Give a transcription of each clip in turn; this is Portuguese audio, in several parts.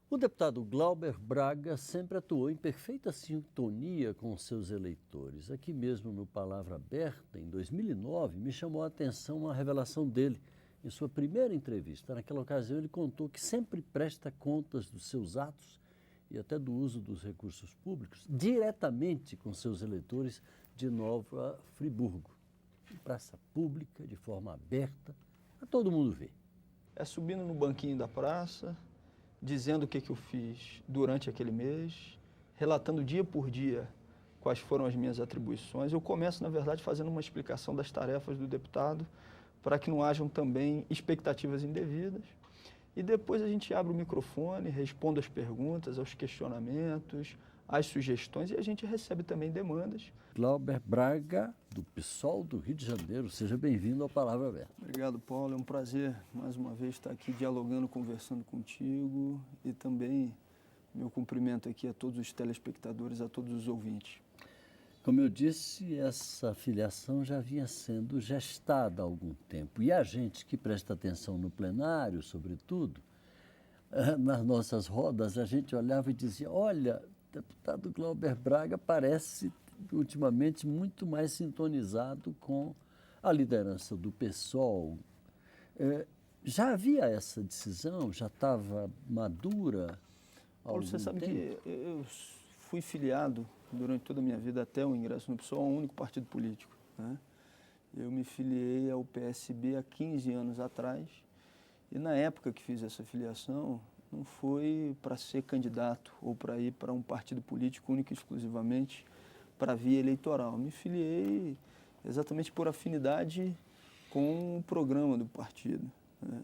O deputado Glauber Braga sempre atuou em perfeita sintonia com seus eleitores. Aqui mesmo no Palavra Aberta, em 2009, me chamou a atenção uma revelação dele. Em sua primeira entrevista, naquela ocasião, ele contou que sempre presta contas dos seus atos e até do uso dos recursos públicos diretamente com seus eleitores de Nova Friburgo. Em praça pública, de forma aberta, para todo mundo ver. É subindo no banquinho da praça, dizendo o que eu fiz durante aquele mês, relatando dia por dia quais foram as minhas atribuições. Eu começo, na verdade, fazendo uma explicação das tarefas do deputado, para que não hajam também expectativas indevidas. E depois a gente abre o microfone, responde às perguntas, aos questionamentos, às sugestões, e a gente recebe também demandas. Glauber Braga, do PSOL do Rio de Janeiro, seja bem-vindo ao Palavra Aberta. Obrigado, Paulo. É um prazer, mais uma vez, estar aqui dialogando, conversando contigo, e também meu cumprimento aqui a todos os telespectadores, a todos os ouvintes. Como eu disse, essa filiação já vinha sendo gestada há algum tempo. E a gente que presta atenção no plenário, sobretudo, nas nossas rodas, a gente olhava e dizia, olha, o deputado Glauber Braga parece ultimamente muito mais sintonizado com a liderança do PSOL. Já havia essa decisão? Já estava madura? Paulo, você sabe que eu fui filiado durante toda a minha vida até o ingresso no PSOL a um único partido político, né? Eu me filiei ao PSB há 15 anos atrás e na época que fiz essa filiação não foi para ser candidato ou para ir para um partido político único e exclusivamente para a via eleitoral. Me filiei exatamente por afinidade com o programa do partido, né?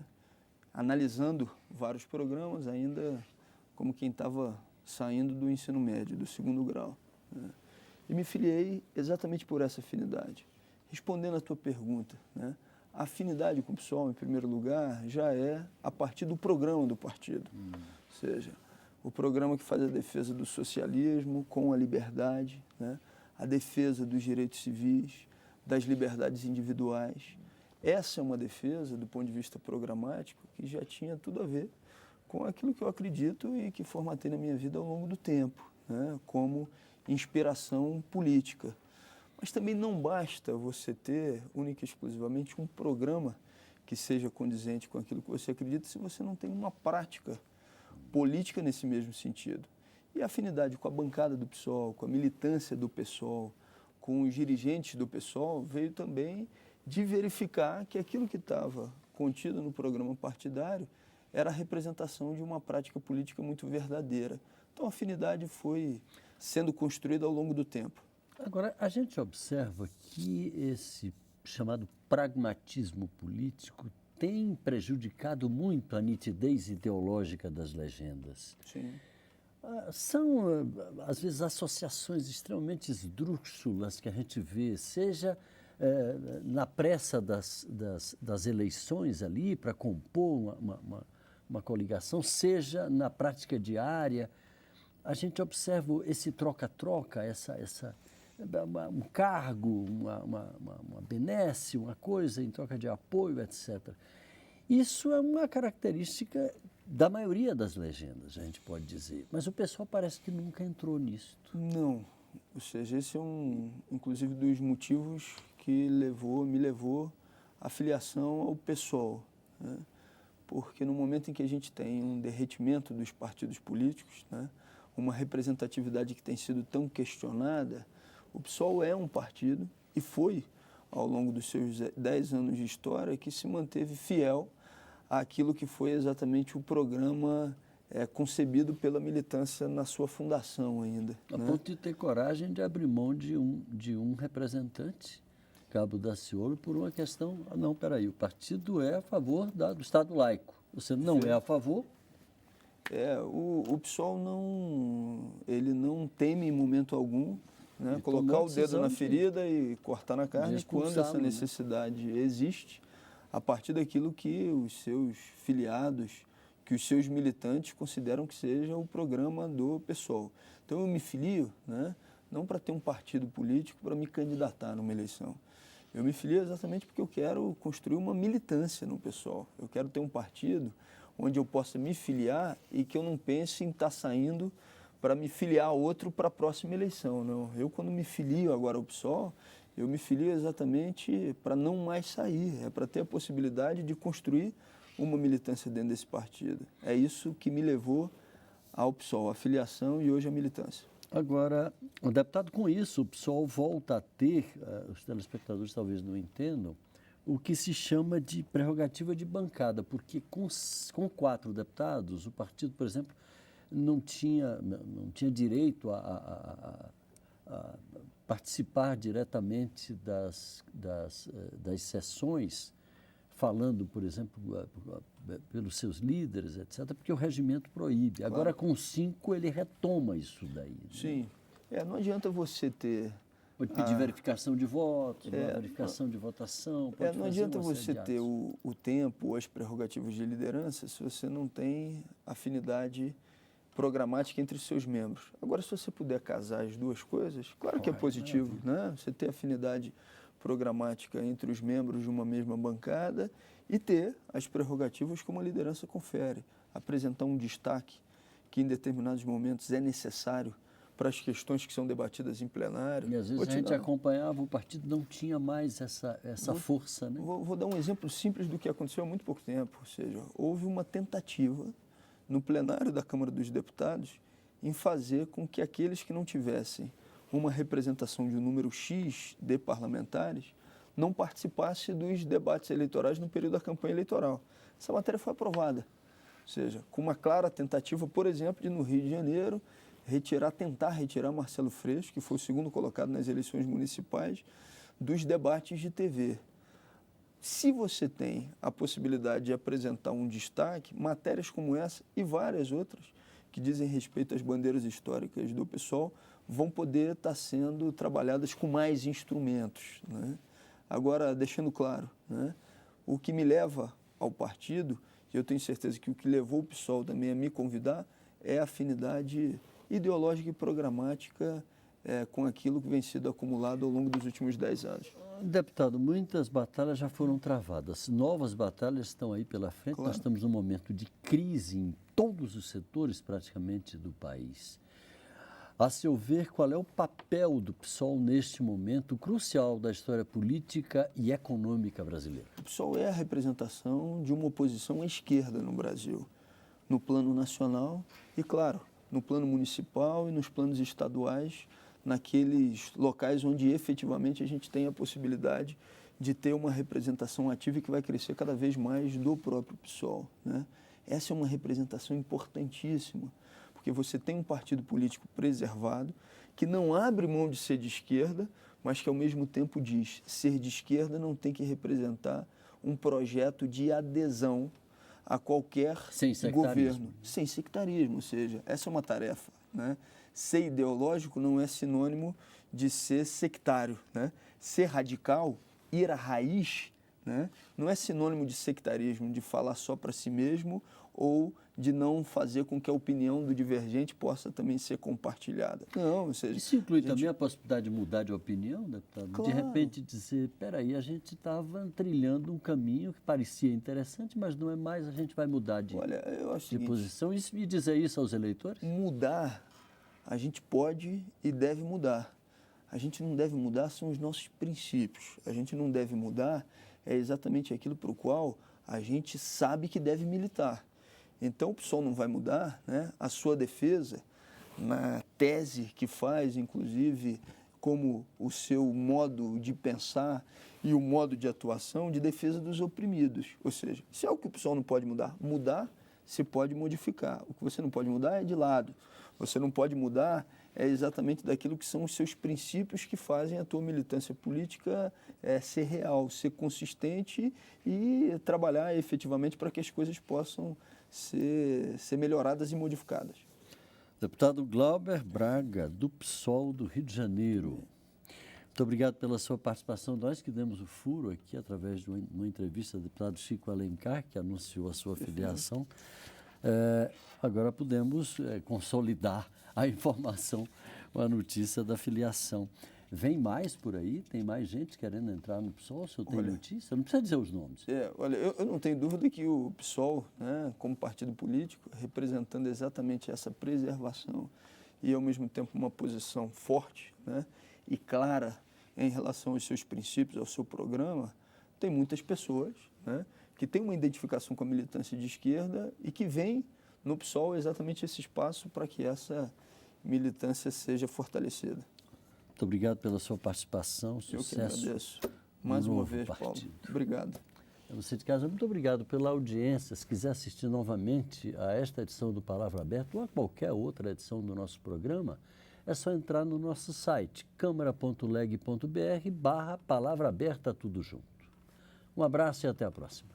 Analisando vários programas ainda como quem estava saindo do ensino médio, do segundo grau, né? E me filiei exatamente por essa afinidade. Respondendo à tua pergunta, né? A afinidade com o PSOL, em primeiro lugar, já é a partir do programa do partido. Ou seja, o programa que faz a defesa do socialismo com a liberdade, né? A defesa dos direitos civis, das liberdades individuais. Essa é uma defesa, do ponto de vista programático, que já tinha tudo a ver com aquilo que eu acredito e que formatei na minha vida ao longo do tempo, né? Como inspiração política. Mas também não basta você ter, única e exclusivamente, um programa que seja condizente com aquilo que você acredita se você não tem uma prática política nesse mesmo sentido. E a afinidade com a bancada do PSOL, com a militância do PSOL, com os dirigentes do PSOL, veio também de verificar que aquilo que estava contido no programa partidário era a representação de uma prática política muito verdadeira. Então a afinidade foi sendo construída ao longo do tempo. Agora, a gente observa que esse chamado pragmatismo político tem prejudicado muito a nitidez ideológica das legendas. Sim. São, às vezes, associações extremamente esdrúxulas que a gente vê, seja na pressa das eleições ali, para compor uma coligação, seja na prática diária. A gente observa esse troca-troca, um cargo, uma benesse, uma coisa em troca de apoio, etc. Isso é uma característica da maioria das legendas, a gente pode dizer. Mas o pessoal parece que nunca entrou nisso. Não. Ou seja, esse é inclusive, dos motivos que me levou à filiação ao PSOL, né? Porque no momento em que a gente tem um derretimento dos partidos políticos, né? Uma representatividade que tem sido tão questionada, o PSOL é um partido e foi, ao longo dos seus 10 anos de história, que se manteve fiel àquilo que foi exatamente o programa concebido pela militância na sua fundação ainda. A ponto de ter coragem de abrir mão de um representante, Cabo Daciolo, por uma questão, não, peraí, o partido é a favor do Estado laico. Você não é a favor? O PSOL ele não teme em momento algum, né, colocar o dedo na ferida e cortar na carne quando essa necessidade existe, a partir daquilo que os seus filiados, que que os seus militantes consideram que seja o programa do PSOL. Então eu me filio, né, não para ter um partido político para me candidatar numa eleição. Eu me filio exatamente porque eu quero construir uma militância no PSOL. Eu quero ter um partido onde eu possa me filiar e que eu não pense em estar saindo para me filiar a outro para a próxima eleição. Não. Eu, quando me filio agora ao PSOL, eu me filio exatamente para não mais sair, é para ter a possibilidade de construir uma militância dentro desse partido. É isso que me levou ao PSOL, a filiação e hoje a militância. Agora, o deputado, com isso, o PSOL volta a ter, os telespectadores talvez não entendam, o que se chama de prerrogativa de bancada, porque com 4 deputados, o partido, por exemplo, não tinha direito a participar diretamente das sessões, falando, por exemplo, pelos seus líderes, etc., porque o regimento proíbe. Claro. Agora, com 5, ele retoma isso daí. Sim. Não adianta você ter... Pode pedir verificação de votos, verificação de votação. Pode não adianta você ter o tempo ou as prerrogativas de liderança se você não tem afinidade programática entre os seus membros. Agora, se você puder casar as duas coisas, claro que é positivo, né? Você ter afinidade programática entre os membros de uma mesma bancada e ter as prerrogativas que uma liderança confere. Apresentar um destaque que em determinados momentos é necessário para as questões que são debatidas em plenário. E às vezes a gente acompanhava, o partido não tinha mais essa força, né? Vou dar um exemplo simples do que aconteceu há muito pouco tempo. Ou seja, houve uma tentativa no plenário da Câmara dos Deputados em fazer com que aqueles que não tivessem uma representação de um número X de parlamentares não participassem dos debates eleitorais no período da campanha eleitoral. Essa matéria foi aprovada. Ou seja, com uma clara tentativa, por exemplo, de no Rio de Janeiro tentar retirar Marcelo Freixo, que foi o segundo colocado nas eleições municipais, dos debates de TV. Se você tem a possibilidade de apresentar um destaque, matérias como essa e várias outras que dizem respeito às bandeiras históricas do PSOL vão poder estar sendo trabalhadas com mais instrumentos, né? Agora, deixando claro, né, o que me leva ao partido, e eu tenho certeza que o que levou o PSOL também a me convidar, é a afinidade ideológica e programática com aquilo que vem sido acumulado ao longo dos últimos 10 anos. Deputado, muitas batalhas já foram travadas, novas batalhas estão aí pela frente. Claro. Nós estamos num momento de crise em todos os setores praticamente do país. A seu ver, qual é o papel do PSOL neste momento crucial da história política e econômica brasileira? O PSOL é a representação de uma oposição à esquerda no Brasil, no plano nacional e, claro, no plano municipal e nos planos estaduais, naqueles locais onde efetivamente a gente tem a possibilidade de ter uma representação ativa e que vai crescer cada vez mais do próprio PSOL, né? Essa é uma representação importantíssima, porque você tem um partido político preservado que não abre mão de ser de esquerda, mas que ao mesmo tempo diz, ser de esquerda não tem que representar um projeto de adesão a qualquer governo. Sem sectarismo, ou seja, essa é uma tarefa, né? Ser ideológico não é sinônimo de ser sectário, né? Ser radical, ir à raiz, né, não é sinônimo de sectarismo, de falar só para si mesmo ou de não fazer com que a opinião do divergente possa também ser compartilhada. Não, ou seja... Isso inclui também a possibilidade de mudar de opinião, deputado? Claro. De repente dizer, peraí, a gente estava trilhando um caminho que parecia interessante, mas não é mais, a gente vai mudar de posição. E dizer isso aos eleitores? Mudar, a gente pode e deve mudar. A gente não deve mudar são os nossos princípios. A gente não deve mudar é exatamente aquilo para o qual a gente sabe que deve militar. Então, o PSOL não vai mudar, né, a sua defesa, na tese que faz, inclusive, como o seu modo de pensar e o modo de atuação de defesa dos oprimidos. Ou seja, se é o que o PSOL não pode mudar se pode modificar. O que você não pode mudar é de lado. Você não pode mudar é exatamente daquilo que são os seus princípios que fazem a tua militância política ser real, ser consistente e trabalhar efetivamente para que as coisas possam ser melhoradas e modificadas. Deputado Glauber Braga, do PSOL do Rio de Janeiro. Muito obrigado pela sua participação. Nós que demos o furo aqui através de uma entrevista do deputado Chico Alencar, que anunciou a sua filiação. Agora podemos consolidar a informação, a notícia da filiação. Vem mais por aí? Tem mais gente querendo entrar no PSOL? O senhor tem notícia? Não precisa dizer os nomes. Olha, eu não tenho dúvida que o PSOL, né, como partido político, representando exatamente essa preservação e, ao mesmo tempo, uma posição forte, né, e clara em relação aos seus princípios, ao seu programa, tem muitas pessoas, né, que têm uma identificação com a militância de esquerda e que veem no PSOL exatamente esse espaço para que essa militância seja fortalecida. Muito obrigado pela sua participação, sucesso. Eu que agradeço mais uma vez, Paulo. Obrigado. A você de casa, muito obrigado pela audiência. Se quiser assistir novamente a esta edição do Palavra Aberta ou a qualquer outra edição do nosso programa, é só entrar no nosso site, câmara.leg.br/Palavra Aberta, tudo junto. Um abraço e até a próxima.